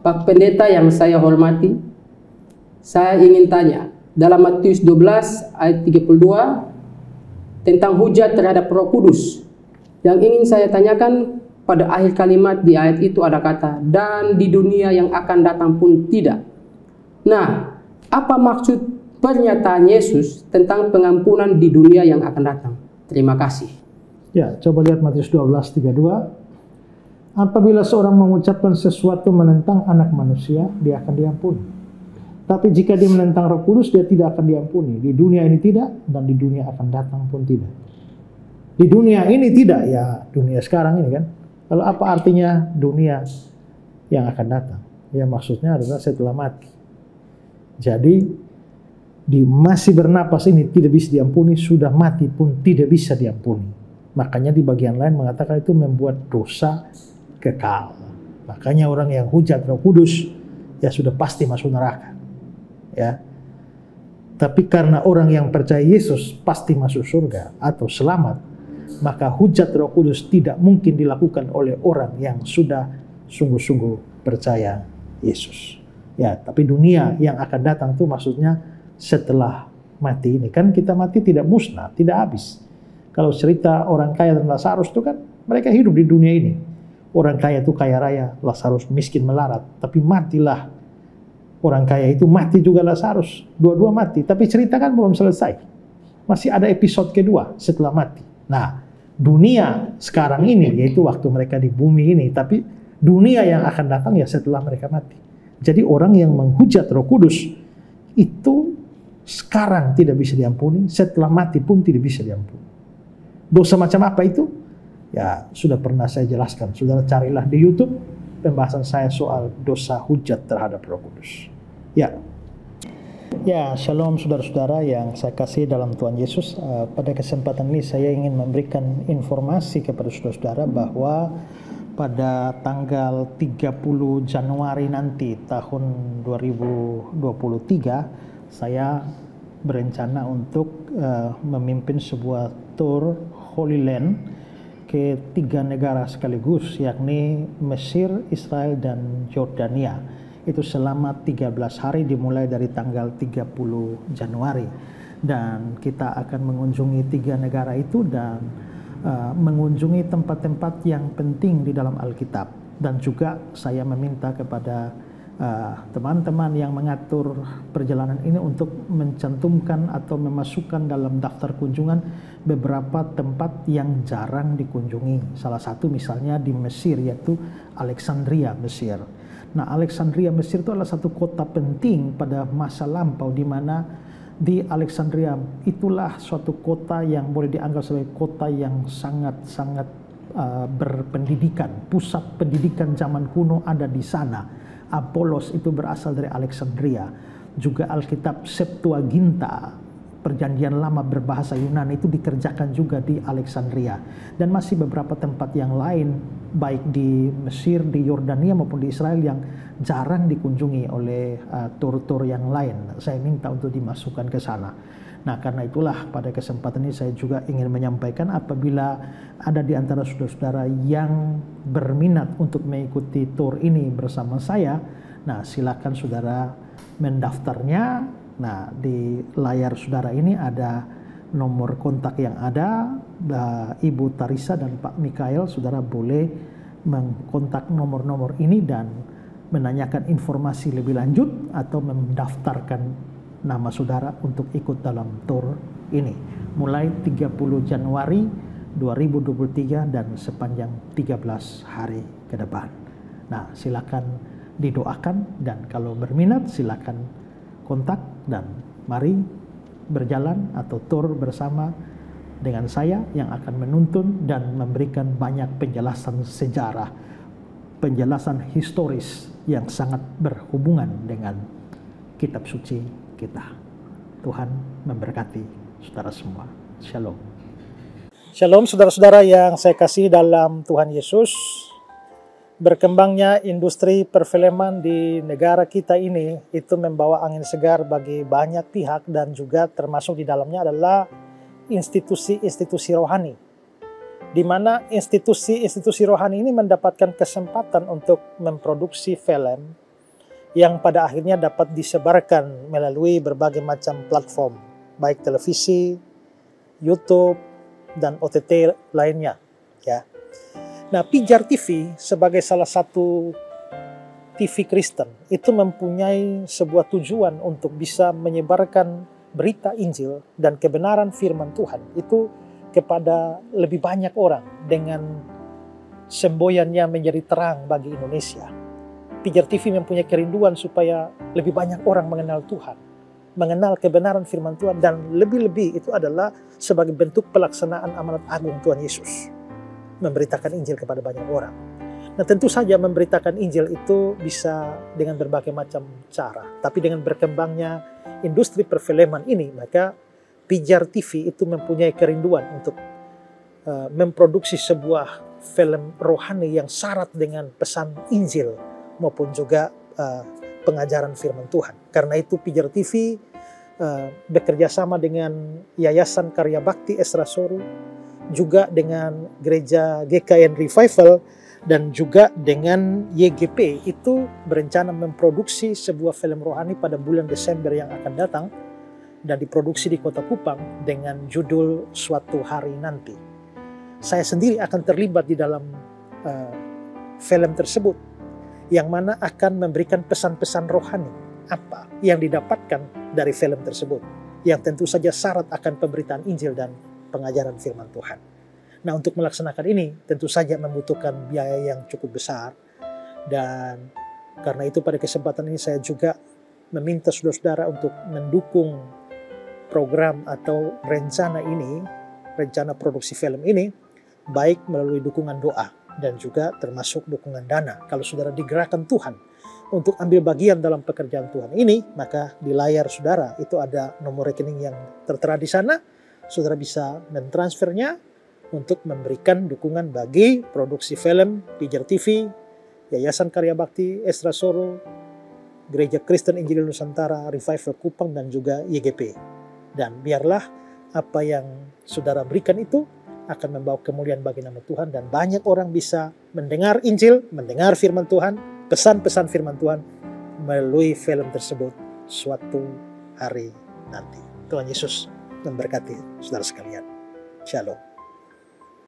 Pak Pendeta yang saya hormati, saya ingin tanya, dalam Matius 12 ayat 32 tentang hujat terhadap Roh Kudus. Yang ingin saya tanyakan, pada akhir kalimat di ayat itu ada kata, dan di dunia yang akan datang pun tidak. Nah, apa maksud pernyataan Yesus tentang pengampunan di dunia yang akan datang? Terima kasih. Ya, coba lihat Matius 12:32. Apabila seorang mengucapkan sesuatu menentang anak manusia, dia akan diampuni. Tapi jika dia menentang Roh Kudus, dia tidak akan diampuni. Di dunia ini tidak, dan di dunia akan datang pun tidak. Di dunia ini tidak, ya dunia sekarang ini kan. Lalu apa artinya dunia yang akan datang? Ya maksudnya adalah setelah mati. Jadi di masih bernapas ini tidak bisa diampuni, sudah mati pun tidak bisa diampuni. Makanya di bagian lain mengatakan itu membuat dosa kekal. Makanya orang yang hujat Roh Kudus ya sudah pasti masuk neraka. Ya. Tapi karena orang yang percaya Yesus pasti masuk surga atau selamat, maka hujat Roh Kudus tidak mungkin dilakukan oleh orang yang sudah sungguh-sungguh percaya Yesus. Ya, tapi dunia yang akan datang itu maksudnya setelah mati ini. Kan kita mati tidak musnah, tidak habis. Kalau cerita orang kaya dan Lazarus itu kan mereka hidup di dunia ini. Orang kaya itu kaya raya, Lazarus miskin melarat. Tapi matilah orang kaya itu, mati juga Lazarus. Dua-dua mati, tapi cerita kan belum selesai. Masih ada episode kedua setelah mati. Nah, dunia sekarang ini, yaitu waktu mereka di bumi ini, tapi dunia yang akan datang ya setelah mereka mati. Jadi orang yang menghujat Roh Kudus itu sekarang tidak bisa diampuni, setelah mati pun tidak bisa diampuni. Dosa macam apa itu? Ya sudah pernah saya jelaskan. Saudara carilah di YouTube pembahasan saya soal dosa hujat terhadap Roh Kudus. Ya. Ya, shalom saudara-saudara yang saya kasih dalam Tuhan Yesus. Pada kesempatan ini saya ingin memberikan informasi kepada saudara-saudara bahwa pada tanggal 30 Januari nanti tahun 2023 saya berencana untuk memimpin sebuah tour Holy Land ke 3 negara sekaligus, yakni Mesir, Israel, dan Yordania. Itu selama 13 hari dimulai dari tanggal 30 Januari. Dan kita akan mengunjungi 3 negara itu dan mengunjungi tempat-tempat yang penting di dalam Alkitab. Dan juga saya meminta kepada teman-teman yang mengatur perjalanan ini untuk mencantumkan atau memasukkan dalam daftar kunjungan beberapa tempat yang jarang dikunjungi. Salah satu misalnya di Mesir, yaitu Alexandria, Mesir. Nah, Alexandria, Mesir itu adalah satu kota penting pada masa lampau, di mana di Alexandria itulah suatu kota yang boleh dianggap sebagai kota yang sangat-sangat berpendidikan. Pusat pendidikan zaman kuno ada di sana. Apolos itu berasal dari Alexandria. Juga Alkitab Septuaginta, Perjanjian Lama berbahasa Yunani, itu dikerjakan juga di Alexandria. Dan masih beberapa tempat yang lain, baik di Mesir, di Yordania maupun di Israel, yang jarang dikunjungi oleh tur-tur yang lain. Saya minta untuk dimasukkan ke sana. Nah, karena itulah pada kesempatan ini saya juga ingin menyampaikan, apabila ada di antara saudara-saudara yang berminat untuk mengikuti tour ini bersama saya, nah silakan saudara mendaftarnya. Nah, di layar saudara ini ada nomor kontak yang ada, Ibu Tarisa dan Pak Mikael. Saudara boleh mengkontak nomor-nomor ini dan menanyakan informasi lebih lanjut atau mendaftarkan nama saudara untuk ikut dalam tour ini mulai 30 Januari 2023 dan sepanjang 13 hari ke depan. Nah, silakan didoakan, dan kalau berminat silakan kontak, dan mari berjalan atau tour bersama dengan saya yang akan menuntun dan memberikan banyak penjelasan sejarah, penjelasan historis yang sangat berhubungan dengan kitab suci kita. Tuhan memberkati saudara semua. Shalom. Shalom saudara-saudara yang saya kasih dalam Tuhan Yesus. Berkembangnya industri perfilman di negara kita ini itu membawa angin segar bagi banyak pihak, dan juga termasuk di dalamnya adalah institusi-institusi rohani, di mana institusi-institusi rohani ini mendapatkan kesempatan untuk memproduksi film yang pada akhirnya dapat disebarkan melalui berbagai macam platform, baik televisi, YouTube, dan OTT lainnya. Ya. Nah, Pijar TV sebagai salah satu TV Kristen itu mempunyai sebuah tujuan untuk bisa menyebarkan berita Injil dan kebenaran firman Tuhan itu kepada lebih banyak orang dengan semboyannya menjadi terang bagi Indonesia. Pijar TV mempunyai kerinduan supaya lebih banyak orang mengenal Tuhan, mengenal kebenaran firman Tuhan, dan lebih-lebih itu adalah sebagai bentuk pelaksanaan amanat agung Tuhan Yesus, memberitakan Injil kepada banyak orang. Nah, tentu saja memberitakan Injil itu bisa dengan berbagai macam cara. Tapi dengan berkembangnya industri perfilman ini, maka Pijar TV itu mempunyai kerinduan untuk memproduksi sebuah film rohani yang syarat dengan pesan Injil maupun juga pengajaran firman Tuhan. Karena itu Pijar TV bekerja sama dengan Yayasan Karya Bakti Esra Soru, juga dengan Gereja GKN Revival, dan juga dengan YGP itu berencana memproduksi sebuah film rohani pada bulan Desember yang akan datang dan diproduksi di Kota Kupang dengan judul Suatu Hari Nanti. Saya sendiri akan terlibat di dalam film tersebut yang mana akan memberikan pesan-pesan rohani apa yang didapatkan dari film tersebut, yang tentu saja syarat akan pemberitaan Injil dan pengajaran firman Tuhan. Nah, untuk melaksanakan ini tentu saja membutuhkan biaya yang cukup besar, dan karena itu pada kesempatan ini saya juga meminta saudara-saudara untuk mendukung program atau rencana ini, rencana produksi film ini, baik melalui dukungan doa dan juga termasuk dukungan dana. Kalau saudara digerakkan Tuhan untuk ambil bagian dalam pekerjaan Tuhan ini, maka di layar saudara itu ada nomor rekening yang tertera di sana. Saudara bisa mentransfernya untuk memberikan dukungan bagi produksi film Pijar TV, Yayasan Karya Bakti Esra Soru, Gereja Kristen Injil Nusantara, Revival Kupang, dan juga YGP. Dan biarlah apa yang saudara berikan itu akan membawa kemuliaan bagi nama Tuhan, dan banyak orang bisa mendengar Injil, mendengar firman Tuhan, pesan-pesan firman Tuhan melalui film tersebut suatu hari nanti. Tuhan Yesus memberkati saudara sekalian. Shalom.